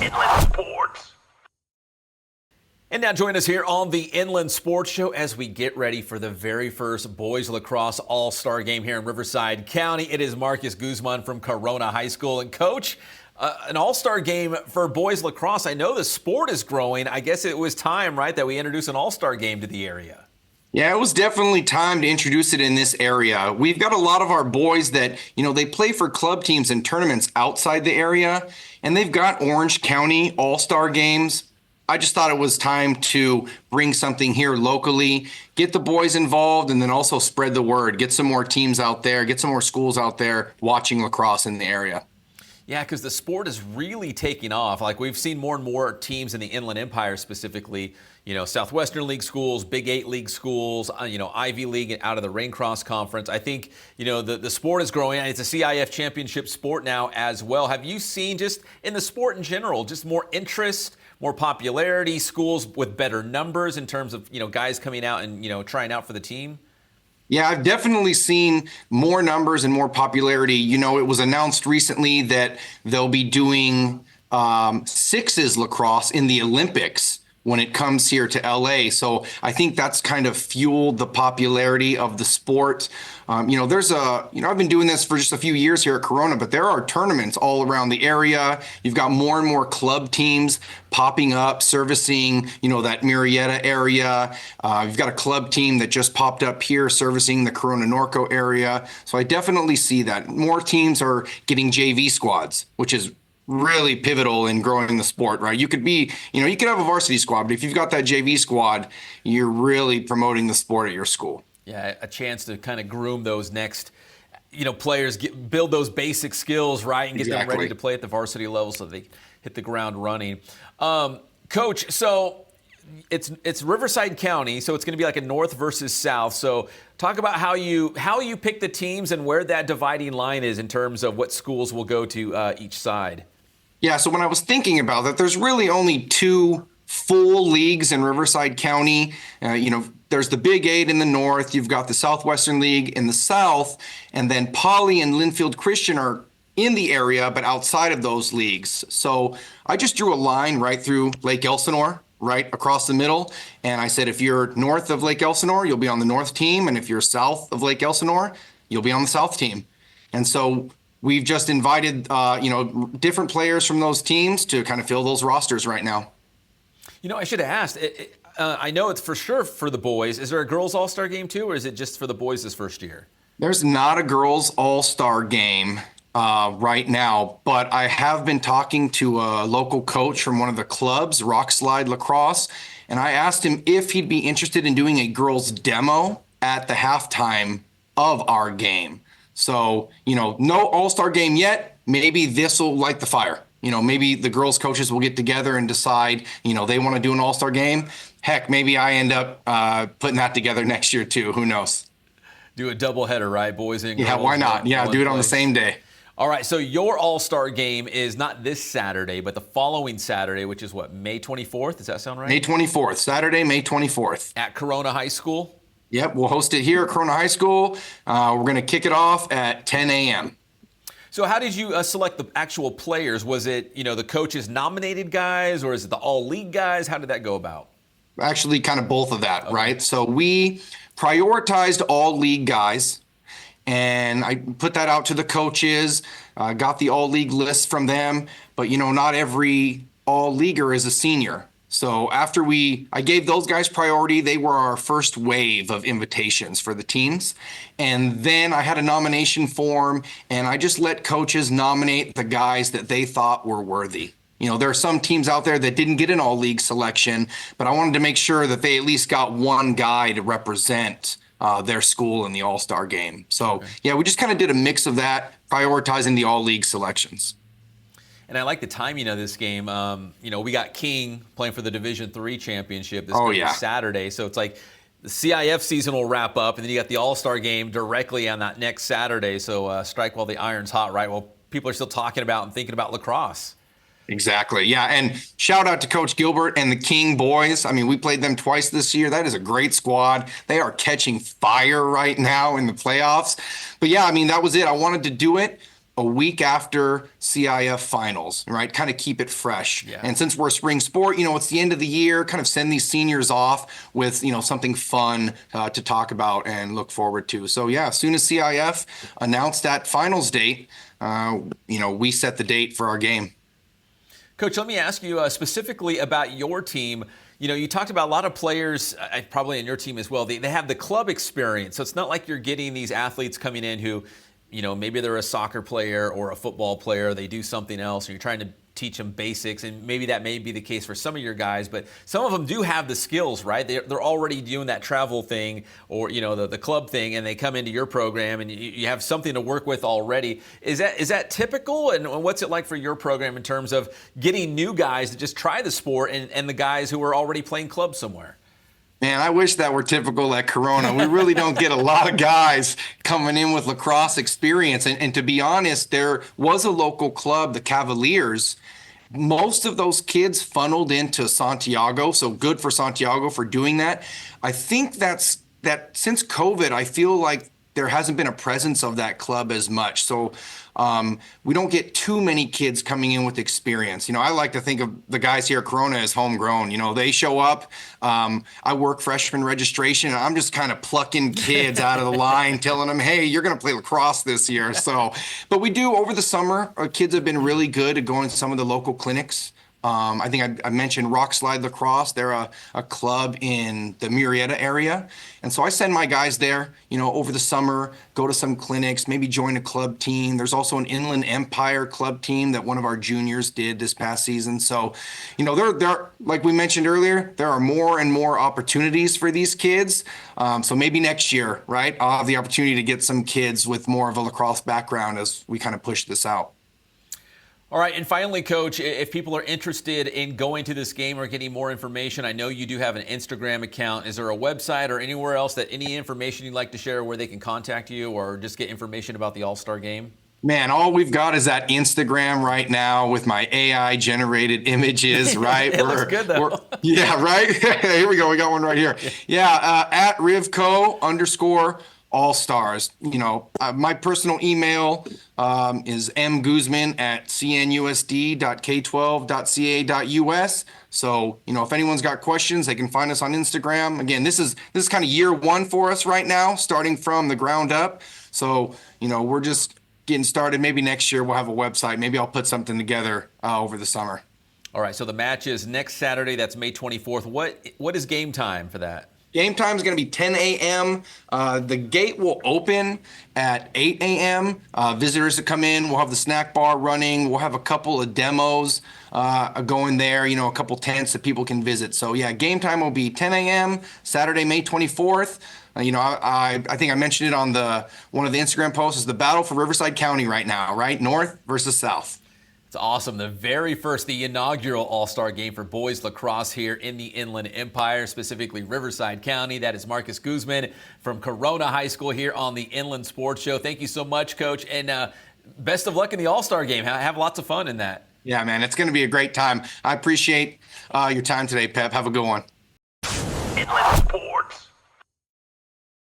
Inland Sports. And now join us here on the Inland Sports Show as we get ready for the very first boys lacrosse all-star game here in Riverside County. It is Marcus Guzman from Corona High School. And Coach, an all-star game for boys lacrosse. I know the sport is growing. I guess it was time, right, that we introduce an all-star game to the area. Yeah, it was definitely time to introduce it in this area. We've got a lot of our boys that, they play for club teams and tournaments outside the area, and they've got Orange County all-star games. I just thought it was time to bring something here locally, get the boys involved, and then also spread the word, get some more teams out there, get some more schools out there watching lacrosse in the area. Yeah, because the sport is really taking off. Like, we've seen more and more teams in the Inland Empire specifically, Southwestern League schools, Big 8 League schools, Ivy League and out of the Raincross Conference. I think, the sport is growing. It's a CIF championship sport now as well. Have you seen, just in the sport in general, just more interest, more popularity, schools with better numbers in terms of, guys coming out and, trying out for the team? Yeah, I've definitely seen more numbers and more popularity. It was announced recently that they'll be doing sixes lacrosse in the Olympics when it comes here to LA. So I think that's kind of fueled the popularity of the sport. I've been doing this for just a few years here at Corona, but there are tournaments all around the area. You've got more and more club teams popping up, servicing, that Murrieta area. You've got a club team that just popped up here servicing the Corona Norco area. So I definitely see that. More teams are getting JV squads, which is really pivotal in growing the sport, right? You could be, you could have a varsity squad, but if you've got that JV squad, you're really promoting the sport at your school. Yeah, a chance to kind of groom those next, players, build those basic skills, right, and get them ready to play at the varsity level so they hit the ground running. Coach, so it's Riverside County, so it's going to be like a north versus south. So talk about how you pick the teams and where that dividing line is in terms of what schools will go to each side. Yeah, so when I was thinking about that, there's really only two full leagues in Riverside County. There's the Big 8 in the north, you've got the Southwestern League in the south, and then Poly and Linfield Christian are in the area, but outside of those leagues. So I just drew a line right through Lake Elsinore, right across the middle. And I said, if you're north of Lake Elsinore, you'll be on the north team. And if you're south of Lake Elsinore, you'll be on the south team. And so we've just invited, different players from those teams to kind of fill those rosters right now. I should have asked. I know it's for sure for the boys. Is there a girls all-star game too, or is it just for the boys this first year? There's not a girls all-star game right now, but I have been talking to a local coach from one of the clubs, Rockslide Lacrosse, and I asked him if he'd be interested in doing a girls demo at the halftime of our game. So, no all-star game yet. Maybe this will light the fire. Maybe the girls coaches will get together and decide, they want to do an all-star game. Heck, maybe I end up putting that together next year too. Who knows? Do a doubleheader, right, boys and girls? Yeah, why not? Yeah, do it on the same day. All right, so your all-star game is not this Saturday, but the following Saturday, which is what, May 24th? Does that sound right? May 24th, Saturday, May 24th. At Corona High School? Yep, we'll host it here at Corona High School. We're going to kick it off at 10 a.m. So how did you select the actual players? Was it, the coaches nominated guys, or is it the all-league guys? How did that go about? Actually, kind of both of that, okay. Right? So we prioritized all-league guys, and I put that out to the coaches, got the all-league list from them, but, not every all-leaguer is a senior. So after I gave those guys priority, they were our first wave of invitations for the teams. And then I had a nomination form, and I just let coaches nominate the guys that they thought were worthy. There are some teams out there that didn't get an all-league selection, but I wanted to make sure that they at least got one guy to represent their school in the all-star game. So, okay. Yeah, we just kind of did a mix of that, prioritizing the all-league selections. And I like the timing of this game. We got King playing for the Division III championship this Saturday. So it's like the CIF season will wrap up, and then you got the All-Star game directly on that next Saturday. So strike while the iron's hot, right? Well, people are still talking about and thinking about lacrosse. Exactly. Yeah. And shout out to Coach Gilbert and the King boys. I mean, we played them twice this year. That is a great squad. They are catching fire right now in the playoffs. But yeah, I mean, that was it. I wanted to do it a week after CIF finals, right? Kind of keep it fresh. Yeah. And since we're a spring sport, it's the end of the year, kind of send these seniors off with, something fun to talk about and look forward to. So yeah, as soon as CIF announced that finals date, we set the date for our game. Coach, let me ask you specifically about your team. You talked about a lot of players, probably in your team as well. They have the club experience. So it's not like you're getting these athletes coming in who, maybe they're a soccer player or a football player. They do something else, and you're trying to teach them basics. And maybe that may be the case for some of your guys, but some of them do have the skills, right? They're already doing that travel thing or, the club thing, and they come into your program and you have something to work with already. Is that typical? And what's it like for your program in terms of getting new guys to just try the sport and the guys who are already playing club somewhere? Man, I wish that were typical at Corona. We really don't get a lot of guys coming in with lacrosse experience. And to be honest, there was a local club, the Cavaliers. Most of those kids funneled into Santiago, so good for Santiago for doing that. I think that since COVID, I feel like there hasn't been a presence of that club as much. So we don't get too many kids coming in with experience. I like to think of the guys here at Corona as homegrown. They show up. I work freshman registration. And I'm just kind of plucking kids out of the line, telling them, hey, you're going to play lacrosse this year. So, but we do over the summer. Our kids have been really good at going to some of the local clinics. I think I mentioned Rock Slide Lacrosse. They're a club in the Murrieta area. And so I send my guys there, over the summer, go to some clinics, maybe join a club team. There's also an Inland Empire club team that one of our juniors did this past season. So, there, like we mentioned earlier, there are more and more opportunities for these kids. So maybe next year, right, I'll have the opportunity to get some kids with more of a lacrosse background as we kind of push this out. All right, and finally, Coach, if people are interested in going to this game or getting more information, I know you do have an Instagram account. Is there a website or anywhere else that any information you'd like to share where they can contact you or just get information about the All-Star game? Man, all we've got is that Instagram right now with my AI-generated images, right? It looks good, though. Yeah, right? Here we go. We got one right here. Yeah, at Rivco_All-Stars. My personal email is mguzman@cnusd.k12.ca.us. So, if anyone's got questions, they can find us on Instagram. Again, this is kind of year one for us right now, starting from the ground up. So, we're just getting started. Maybe next year we'll have a website. Maybe I'll put something together over the summer. All right, so the match is next Saturday. That's May 24th. What is game time for that? Game time is going to be 10 a.m. The gate will open at 8 a.m. Visitors that come in, we'll have the snack bar running. We'll have a couple of demos going there, a couple tents that people can visit. So, yeah, game time will be 10 a.m. Saturday, May 24th. I think I mentioned it on one of the Instagram posts. Is the battle for Riverside County right now, right? North versus South. It's awesome. The inaugural All-Star game for boys lacrosse here in the Inland Empire, specifically Riverside County. That is Marcus Guzman from Corona High School here on the Inland Sports Show. Thank you so much, Coach, and best of luck in the All-Star game. Have lots of fun in that. Yeah, man, it's going to be a great time. I appreciate your time today, Pep. Have a good one. Inland Sports.